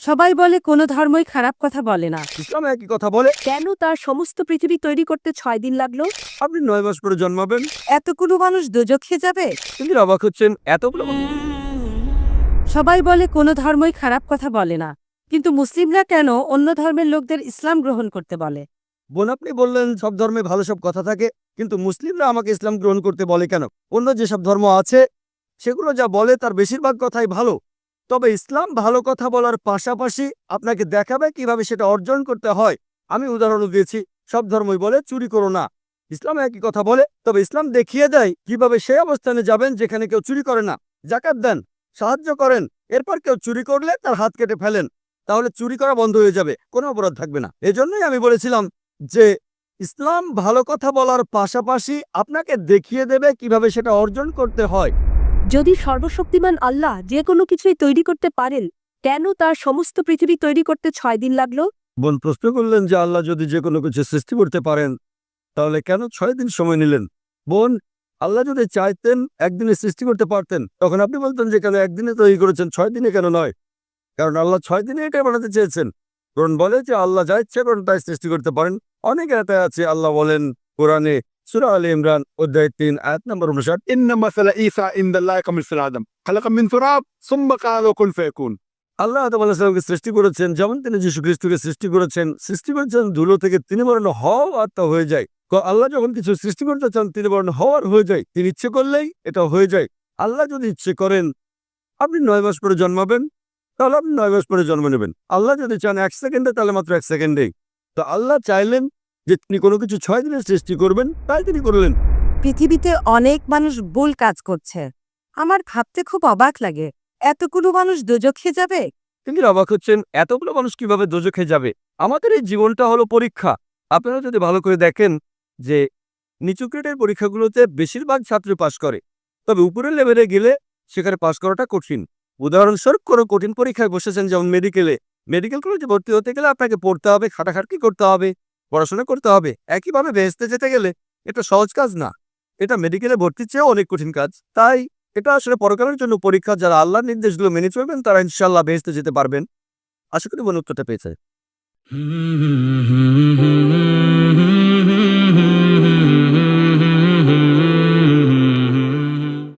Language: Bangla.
সবাই বলে কোনো ধর্মই খারাপ কথা বলে না, ইসলাম একই কথা বলে। কেন তার সমস্ত পৃথিবী তৈরি করতে 6 দিন লাগলো? আপনি 9 মাস পরে জন্মাবেন। এতগুলো মানুষ দোজখে যাবে? তিনি অবাক হচ্ছেন, এতগুলো সবাই বলে কোনো ধর্মই খারাপ কথা বলে না, কিন্তু মুসলিমরা কেন অন্য ধর্মের লোকদের ইসলাম গ্রহণ করতে বলে? বোন, আপনি বললেন সব ধর্মে ভালো সব কথা থাকে, কিন্তু মুসলিমরা আমাকে ইসলাম গ্রহণ করতে বলে কেন? অন্য যেসব ধর্ম আছে সেগুলো যা বলে তার বেশিরভাগ কথাই ভালো, তবে ইসলাম ভালো কথা বলার পাশাপাশি আপনাকে দেখাবে কিভাবে সেটা অর্জন করতে হয়। আমি উদাহরণ দিয়েছি, সব ধর্মই বলে চুরি করো না, ইসলাম একই কথা বলে, তবে ইসলাম দেখিয়ে দেয় কিভাবে সেই অবস্থানে যাবেন যেখানে কেউ চুরি করে না। জাকাত দেন, সাহায্য করেন, এরপর কেউ চুরি করলে তার হাত কেটে ফেলেন, তাহলে চুরি করা বন্ধ হয়ে যাবে, কোনো অপরাধ থাকবে না। এজন্যই আমি বলেছিলাম যে ইসলাম ভালো কথা বলার পাশাপাশি আপনাকে দেখিয়ে দেবে কিভাবে সেটা অর্জন করতে হয়। যদি সর্বশক্তিমান আল্লাহ যে কোনো কিছুই তৈরি করতে পারেন, কেন তার সমস্ত পৃথিবী তৈরি করতে 6 দিন লাগলো? বোন প্রশ্ন করলেন যে আল্লাহ যদি যে কোনো কিছু সৃষ্টি করতে পারেন তাহলে কেন 6 দিন সময় নিলেন? বোন, আল্লাহ যদি চাইতেন একদিনে সৃষ্টি করতে পারতেন, তখন আপনি বলতেন যে কেন একদিনে তৈরি করেছেন, 6 দিনে কেন নয়? কারণ আল্লাহ 6 দিনে এটাই বানাতে চেয়েছেন। কোরআন বলে যে আল্লাহ যা ইচ্ছে করেন তাই সৃষ্টি করতে পারেন। অনেক আয়াতে আছে, আল্লাহ বলেন কোরআনে সূরা আলে ইমরান অধ্যায় 3 আয়াত নম্বর 59, إن مثل عيسى عند الله كمثل آدم خلق من تراب ثم قال له كن فيكون। আল্লাহ আদম আলাইহিস সালামকে সৃষ্টি করেছেন যেমন তিনি যীশু খ্রিস্টকে সৃষ্টি করেছেন ধুলো থেকে, তিনি বলেন হও আর তা হয়ে যায়। আল্লাহ যখন কিছু সৃষ্টি করতে চান তিনি বলেন হওয়ার হয়ে যায়, তিনি ইচ্ছে করলেই এটা হয়ে যায়। আল্লাহ যদি ইচ্ছে করেন আপনি 9 মাস পরে জন্মাবেন, তাহলে আপনি 9 মাস পরে জন্ম নেবেন। আল্লাহ যদি চান 1 সেকেন্ডে, তাহলে মাত্র 1 সেকেন্ডেই। তো আল্লাহ চাইলেন যে তিনি কোনো কিছু 6 দিনে সৃষ্টি করবেন, তাই তিনি করলেন। পৃথিবীতে অনেক মানুষ ভুল কাজ করছে, আমার ভাবতে খুব অবাক লাগে, এতগুলো মানুষ দোজখে যাবে? তিনি অবাক হচ্ছেন, এতগুলো মানুষ কিভাবে দোজখে যাবে? আমাদের এই জীবনটা হলো পরীক্ষা। আপনারা যদি ভালো করে দেখেন যে নিচু গ্রেডের পরীক্ষাগুলোতে বেশিরভাগ ছাত্র পাশ করে, তবে উপরের লেভেলে গেলে সেখানে পাশ করাটা কঠিন। উদাহরণস্বরূপ কোনো কঠিন পরীক্ষায় বসেছেন, যেমন মেডিকেল কলেজে ভর্তি হতে গেলে আপনাকে পড়তে হবে, খাটাখাটনি করতে হবে, পড়াশোনা করতে হবে। একইভাবে বেহেশতে যেতে গেলে এটা সহজ কাজ না, এটা মেডিকেলে ভর্তির চেয়েও অনেক কঠিন কাজ। তাই এটা আসলে পরকালের জন্য পরীক্ষা। যারা আল্লাহর নির্দেশগুলো মেনে চলবেন তারা ইনশাআল্লাহ বেহেশতে যেতে পারবেন। আশা করি বোন উত্তরটা পেয়েছে।